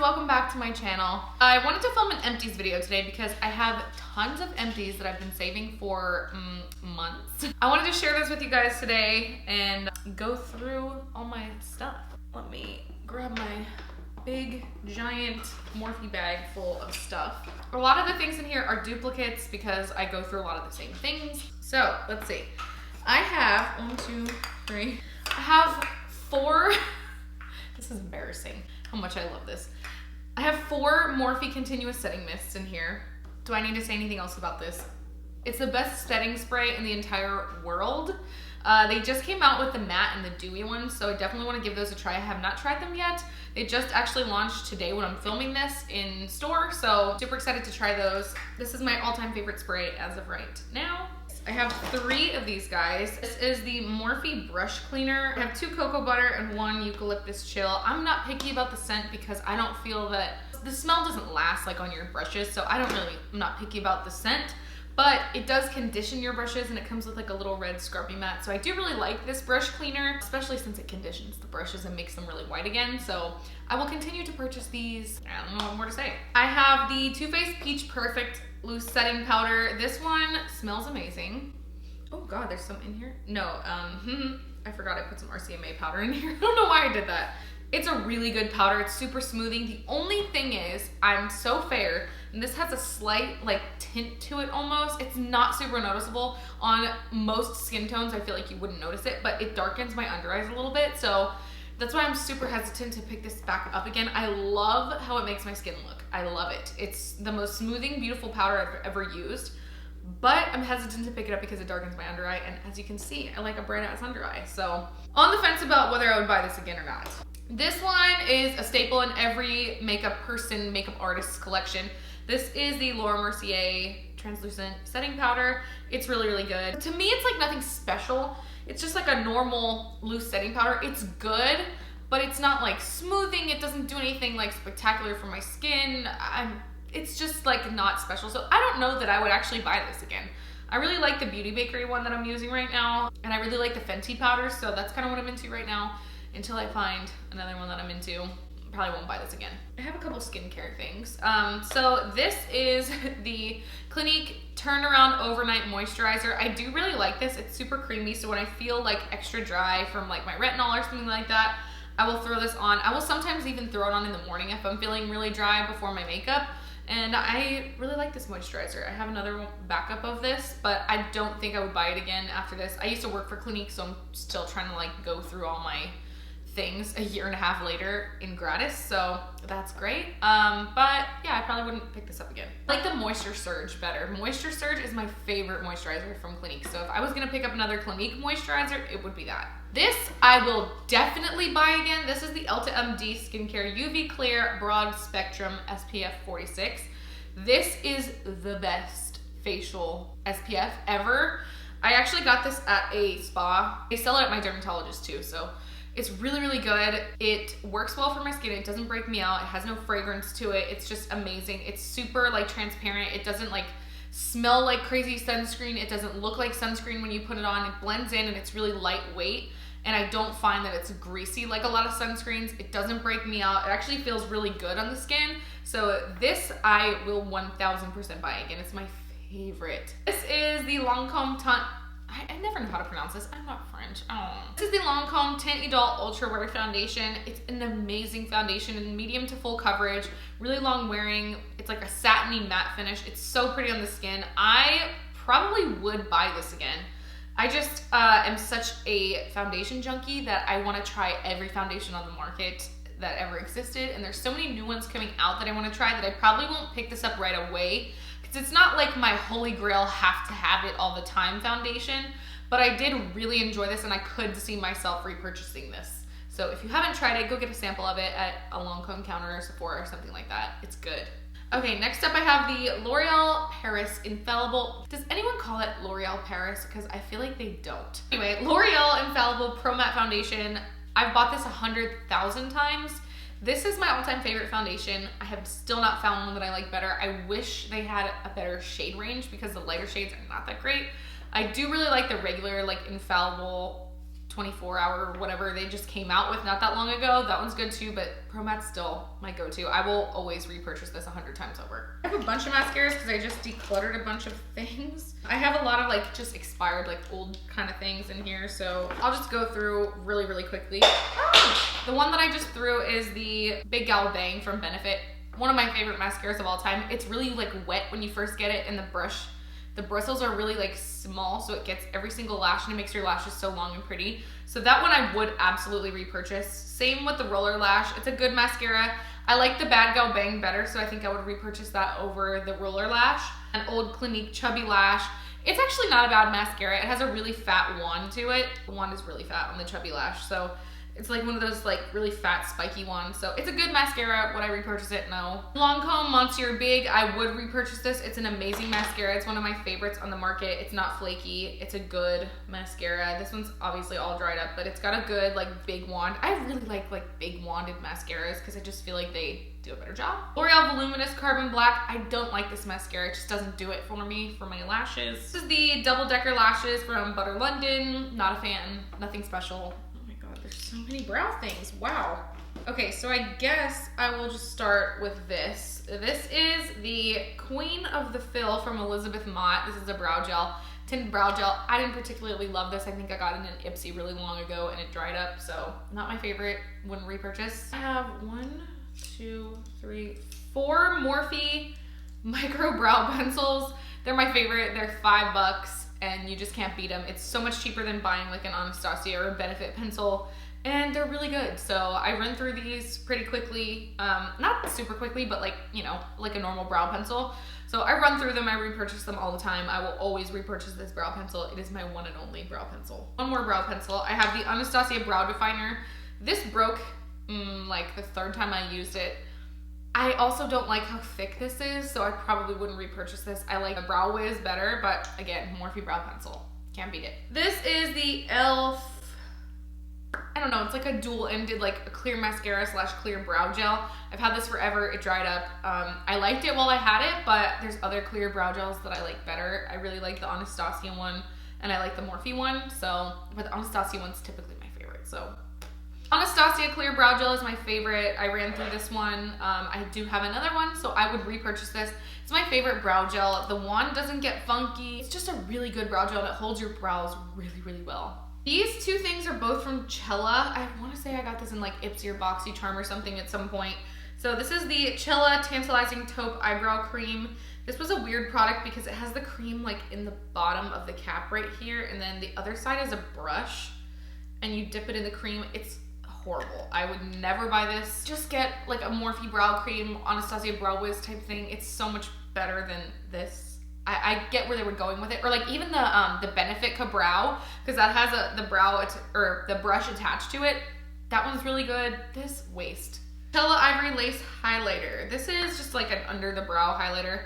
welcome back to my channel. I wanted to film an empties video today because I have tons of empties that I've been saving for months. I wanted to share this with you guys today and go through all my stuff. Let me grab my big giant Morphe bag full of stuff. A lot of the things in here are duplicates because I go through a lot of the same things. So let's see. I have 1, 2, 3. I have 4. This is embarrassing how much I love this. I have 4 Morphe Continuous Setting Mists in here. Do I need to say anything else about this? It's the best setting spray in the entire world. They just came out with the matte and the dewy ones, so I definitely want to give those a try. I have not tried them yet. They just actually launched today when I'm filming this in store, so super excited to try those. This is my all-time favorite spray as of right now. I have 3 of these guys. This is the Morphe Brush Cleaner. I have 2 Cocoa Butter and 1 Eucalyptus Chill. I'm not picky about the scent because I don't feel that the smell doesn't last like on your brushes, so I'm not picky about the scent, but it does condition your brushes and it comes with like a little red scrubby mat. So I do really like this brush cleaner, especially since it conditions the brushes and makes them really white again. So I will continue to purchase these. I don't know what more to say. I have the Too Faced Peach Perfect Loose Setting Powder. This one smells amazing. Oh God, there's some in here. No, I forgot I put some RCMA powder in here. I don't know why I did that. It's a really good powder. It's super smoothing. The only thing is, I'm so fair, and this has a slight like tint to it almost. It's not super noticeable. On most skin tones, I feel like you wouldn't notice it, but it darkens my under eyes a little bit. So that's why I'm super hesitant to pick this back up again. I love how it makes my skin look. I love it. It's the most smoothing, beautiful powder I've ever used, but I'm hesitant to pick it up because it darkens my under eye. And as you can see, I like a bright ass under eye. So on the fence about whether I would buy this again or not. This one is a staple in every makeup person, makeup artist's collection. This is the Mercier Translucent Setting Powder. It's really, really good. To me, it's like nothing special. It's just like a normal loose setting powder. It's good, but it's not like smoothing. It doesn't do anything like spectacular for my skin. It's just like not special. So I don't know that I would actually buy this again. I really like the Beauty Bakery one that I'm using right now, and I really like the Fenty powders, so that's kind of what I'm into right now until I find another one that I'm into. Probably won't buy this again. I have a couple skincare things. So this is the Clinique Turnaround Overnight Moisturizer. I do really like this. It's super creamy, so when I feel like extra dry from like my retinol or something like that, I will throw this on. I will sometimes even throw it on in the morning if I'm feeling really dry before my makeup. And I really like this moisturizer. I have another backup of this, but I don't think I would buy it again after this. I used to work for Clinique, so I'm still trying to like go through all my things a year and a half later in gratis, so that's great. But yeah, I probably wouldn't pick this up again. I like the Moisture Surge better. Moisture Surge is my favorite moisturizer from Clinique, so if I was gonna pick up another Clinique moisturizer, it would be that. This I will definitely buy again. This is the Elta MD Skincare UV Clear Broad Spectrum SPF 46. This is the best facial SPF ever. I actually got this at a spa. They sell it at my dermatologist too, so it's really, really good. It works well for my skin. It doesn't break me out. It has no fragrance to it. It's just amazing. It's super like transparent. It doesn't like smell like crazy sunscreen. It doesn't look like sunscreen when you put it on. It blends in and it's really lightweight. And I don't find that it's greasy like a lot of sunscreens. It doesn't break me out. It actually feels really good on the skin. So this I will 1000% buy again. It's my favorite. This is the Lancome Teint. I never know how to pronounce this. I'm not French. Oh. This is the Lancome Teint Idole Ultra Wear Foundation. It's an amazing foundation in medium to full coverage, really long wearing. It's like a satiny matte finish. It's so pretty on the skin. I probably would buy this again. I just am such a foundation junkie that I want to try every foundation on the market that ever existed. And there's so many new ones coming out that I want to try that I probably won't pick this up right away. It's not like my holy grail have to have it all the time foundation, but I did really enjoy this and I could see myself repurchasing this. So if you haven't tried it, go get a sample of it at a Lancome counter or Sephora or something like that. It's good. Okay, next up I have the L'Oreal Paris Infallible. Does anyone call it L'Oreal Paris? Because I feel like they don't. Anyway, L'Oreal Infallible Pro Matte Foundation. I've bought this 100,000 times. This is my all-time favorite foundation. I have still not found one that I like better. I wish they had a better shade range because the lighter shades are not that great. I do really like the regular like Infallible 24 hour or whatever they just came out with not that long ago. That one's good too, but Pro Matte's still my go-to. I will always repurchase this 100 times over. I have a bunch of mascaras because I just decluttered a bunch of things. I have a lot of like just expired, like old kind of things in here, so I'll just go through really, really quickly. The one that I just threw is the Big Gal Bang from Benefit. One of my favorite mascaras of all time. It's really like wet when you first get it, and the bristles are really like small, so it gets every single lash and it makes your lashes so long and pretty. So that one I would absolutely repurchase. Same with the Roller Lash. It's a good mascara. I like the Bad Gal Bang better, so I think I would repurchase that over the Roller Lash. An old Clinique Chubby Lash. It's actually not a bad mascara. It has a really fat wand to it. The wand is really fat on the Chubby Lash, so it's like one of those like really fat spiky ones. So it's a good mascara. Would I repurchase it? No. Lancome Monsieur Big. I would repurchase this. It's an amazing mascara. It's one of my favorites on the market. It's not flaky. It's a good mascara. This one's obviously all dried up, but it's got a good like big wand. I really like big wanded mascaras because I just feel like they do a better job. L'Oreal Voluminous Carbon Black. I don't like this mascara. It just doesn't do it for me for my lashes. This is the Double Decker Lashes from Butter London. Not a fan. Nothing special. There's so many brow things. Wow. Okay, so I guess I will just start with this. This is the Queen of the Fill from Elizabeth Mott. This is a brow gel, tinted brow gel. I didn't particularly love this. I think I got it in an Ipsy really long ago and it dried up, so not my favorite. Wouldn't repurchase. I have 1, 2, 3, 4 Morphe micro brow pencils. They're my favorite. They're $5. And you just can't beat them. It's so much cheaper than buying like an Anastasia or a Benefit pencil, and they're really good. So I run through these pretty quickly, not super quickly, but like, you know, like a normal brow pencil. So I run through them, I repurchase them all the time. I will always repurchase this brow pencil. It is my one and only brow pencil. One more brow pencil. I have the Anastasia Brow Definer. This broke like the 3rd time I used it. I also don't like how thick this is, so I probably wouldn't repurchase this. I like the Brow Wiz better, but again, Morphe brow pencil. Can't beat it. This is the e.l.f. I don't know, it's like a dual-ended, like a clear mascara / clear brow gel. I've had this forever. It dried up. I liked it while I had it, but there's other clear brow gels that I like better. I really like the Anastasia one, and I like the Morphe one, so, but the Anastasia one's typically my favorite, so. Anastasia Clear Brow Gel is my favorite. I ran through this one. I do have another one, so I would repurchase this. It's my favorite brow gel. The wand doesn't get funky. It's just a really good brow gel that holds your brows really, really well. These two things are both from Cella. I want to say I got this in like Ipsy or BoxyCharm or something at some point. So this is the Cella Tantalizing Taupe Eyebrow Cream. This was a weird product because it has the cream like in the bottom of the cap right here, and then the other side is a brush, and you dip it in the cream. It's horrible. I would never buy this. Just get like a Morphe brow cream, Anastasia Brow Wiz type thing. It's so much better than this. I get where they were going with it, or like even the Benefit Ka-Brow, because that has the brush attached to it. That one's really good. This waste. Cella Ivory Lace Highlighter. This is just like an under the brow highlighter.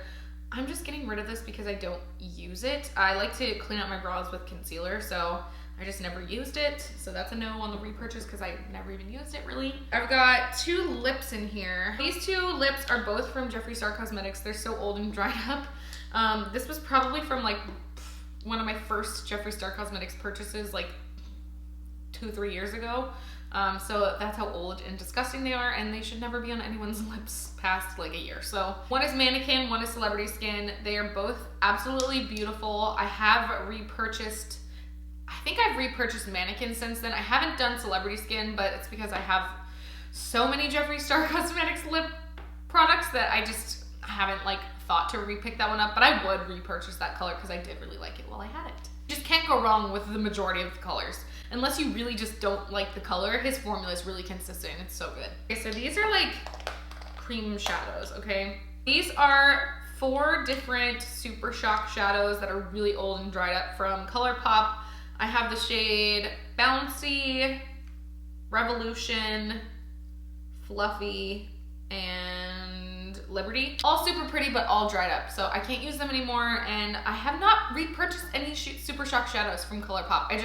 I'm just getting rid of this because I don't use it. I like to clean up my brows with concealer, so I just never used it. So that's a no on the repurchase because I never even used it really. I've got 2 lips in here. These 2 lips are both from Jeffree Star Cosmetics. They're so old and dried up. This was probably from like one of my first Jeffree Star Cosmetics purchases like 2-3 years ago. So that's how old and disgusting they are, and they should never be on anyone's lips past like a year. So one is Mannequin, one is Celebrity Skin. They are both absolutely beautiful. I have repurchased, I think I've repurchased Mannequin since then. I haven't done Celebrity Skin, but it's because I have so many Jeffree Star Cosmetics lip products that I just haven't like thought to repick that one up, but I would repurchase that color because I did really like it while I had it. Just can't go wrong with the majority of the colors. Unless you really just don't like the color, his formula is really consistent. It's so good. Okay, so these are like cream shadows, okay? These are 4 different Super Shock shadows that are really old and dried up from ColourPop. I have the shade Bouncy, Revolution, Fluffy, and Liberty. All super pretty, but all dried up, so I can't use them anymore, and I have not repurchased any Super Shock shadows from ColourPop. I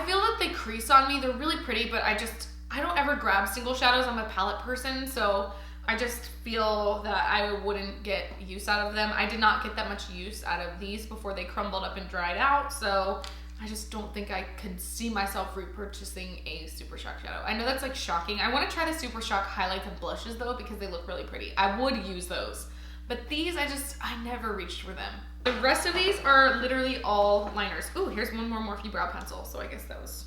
feel that they crease on me. They're really pretty, but I don't ever grab single shadows. I'm a palette person, so I just feel that I wouldn't get use out of them. I did not get that much use out of these before they crumbled up and dried out, so I just don't think I could see myself repurchasing a Super Shock shadow. I know that's like shocking. I want to try the Super Shock highlights and blushes though because they look really pretty. I would use those. But these, I never reached for them. The rest of these are literally all liners. Ooh, here's one more Morphe brow pencil. So I guess that was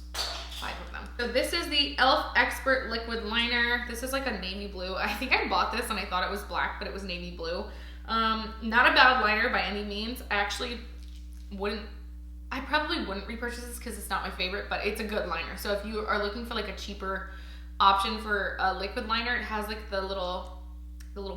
5 of them. So this is the e.l.f. Expert Liquid Liner. This is like a navy blue. I think I bought this and I thought it was black, but it was navy blue. Not a bad liner by any means. I probably wouldn't repurchase this because it's not my favorite, but it's a good liner. So if you are looking for like a cheaper option for a liquid liner, it has like the little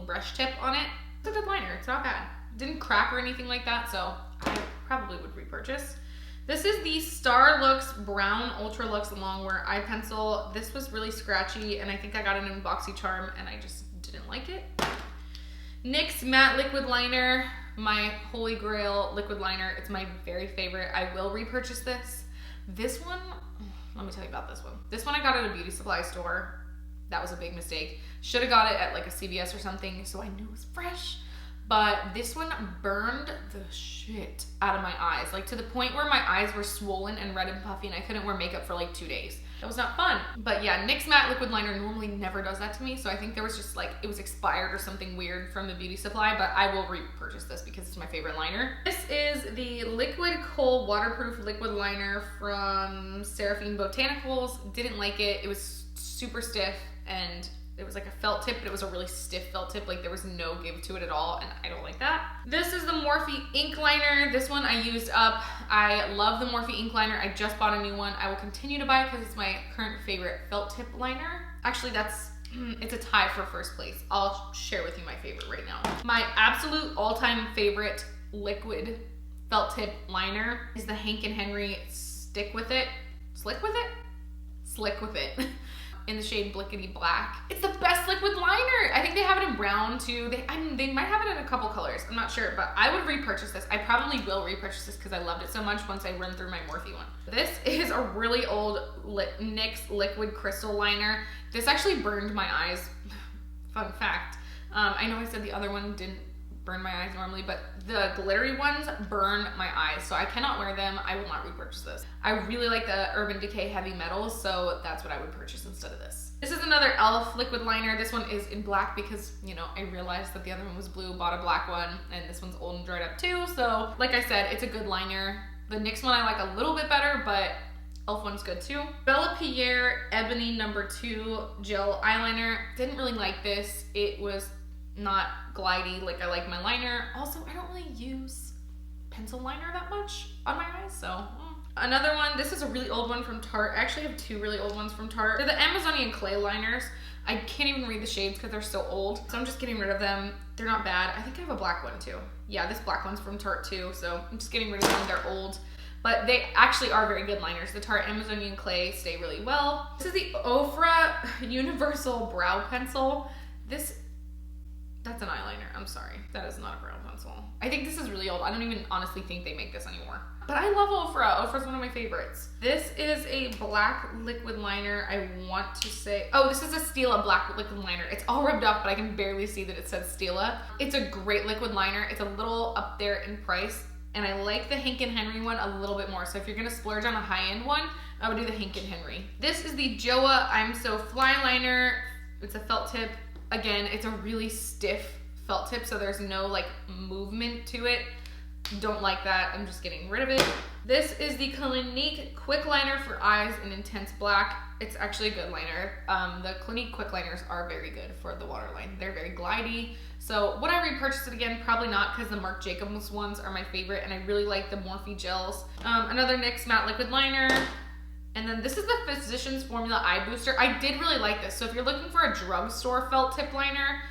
brush tip on it. It's a good liner, it's not bad. Didn't crack or anything like that, so I probably would repurchase. This is the Starlux Brown Ultra Luxe Longwear Eye Pencil. This was really scratchy, and I think I got it in BoxyCharm, and I just didn't like it. NYX Matte Liquid Liner, my holy grail liquid liner. It's my very favorite. I will repurchase this. This one, let me tell you about this one. This one I got at a beauty supply store. That was a big mistake. Should have got it at like a CVS or something so I knew it was fresh. But this one burned the shit out of my eyes. Like to the point where my eyes were swollen and red and puffy and I couldn't wear makeup for like 2 days. That was not fun. But yeah, NYX Matte Liquid Liner normally never does that to me. So I think there was just like, it was expired or something weird from the beauty supply, but I will repurchase this because it's my favorite liner. This is the Liquid Kohl Waterproof Liquid Liner from Seraphine Botanicals. Didn't like it. It was super stiff and it was like a felt tip, but it was a really stiff felt tip. Like there was no give to it at all, and I don't like that. This is the Morphe ink liner. This one I used up. I love the Morphe ink liner. I just bought a new one. I will continue to buy it because it's my current favorite felt tip liner. Actually, it's a tie for first place. I'll share with you my favorite right now. My absolute all-time favorite liquid felt tip liner is the Hank & Henry Slick With It. In the shade Blickety Black. It's the best liquid liner. I think they have it in brown too. They might have it in a couple colors. I'm not sure, but I would repurchase this. I probably will repurchase this because I loved it so much once I run through my Morphe one. This is a really old NYX Liquid Crystal Liner. This actually burned my eyes. Fun fact. I know I said the other one didn't burn my eyes normally, but the glittery ones burn my eyes, so I cannot wear them. I will not repurchase this. I really like the Urban Decay Heavy Metals, so that's what I would purchase instead of this. This is another e.l.f. liquid liner. This one is in black because, you know, I realized that the other one was blue, bought a black one, and this one's old and dried up too, so like I said, it's a good liner. The NYX one I like a little bit better, but e.l.f. one's good too. Bella Pierre Ebony No. 2 Gel Eyeliner. Didn't really like this. It was not glidey like I like my liner. Also, I don't really use pencil liner that much on my eyes, so. Another one, this is a really old one from Tarte. I actually have 2 really old ones from Tarte. They're the Amazonian Clay liners. I can't even read the shades because they're so old, so I'm just getting rid of them. They're not bad. I think I have a black one too. Yeah, this black one's from Tarte too, so I'm just getting rid of them. They're old, but they actually are very good liners. The Tarte Amazonian Clay stay really well. This is the Ofra Universal Brow Pencil. That's an eyeliner. I'm sorry. That is not a brow pencil. I think this is really old. I don't even honestly think they make this anymore. But I love Ofra. Ofra's one of my favorites. This is a black liquid liner. I want to say, oh, this is a Stila black liquid liner. It's all rubbed off, but I can barely see that it says Stila. It's a great liquid liner. It's a little up there in price, and I like the Hank & Henry one a little bit more. So if you're gonna splurge on a high-end one, I would do the Hank & Henry. This is the Joa I'm So Fly liner. It's a felt tip. Again, it's a really stiff felt tip, so there's no like movement to it. Don't like that. I'm just getting rid of it. This is the Clinique Quick Liner for Eyes in Intense Black. It's actually a good liner. The Clinique Quick Liners are very good for the waterline. They're very glidey. So would I repurchase it again? Probably not, because the Marc Jacobs ones are my favorite, and I really like the Morphe gels. Another NYX Matte Liquid Liner. And then this is the Physicians Formula Eye Booster. I did really like this. So if you're looking for a drugstore felt tip liner,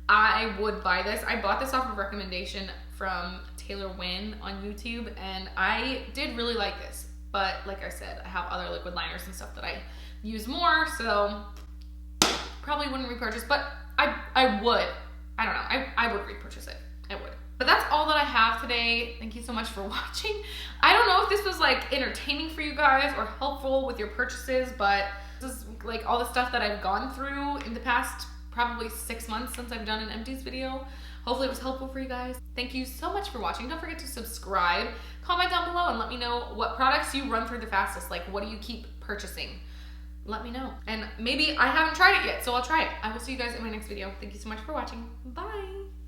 I would buy this. I bought this off of recommendation from Taylor Wynn on YouTube, and I did really like this. But like I said, I have other liquid liners and stuff that I use more, so probably wouldn't repurchase, but I would. I don't know. I would repurchase it. I would. But that's all that I have today. Thank you so much for watching. I don't know if this was like entertaining for you guys or helpful with your purchases, but this is like all the stuff that I've gone through in the past probably 6 months since I've done an empties video. Hopefully it was helpful for you guys. Thank you so much for watching. Don't forget to subscribe, comment down below, and let me know what products you run through the fastest. Like, what do you keep purchasing? Let me know. And maybe I haven't tried it yet, so I'll try it. I will see you guys in my next video. Thank you so much for watching. Bye.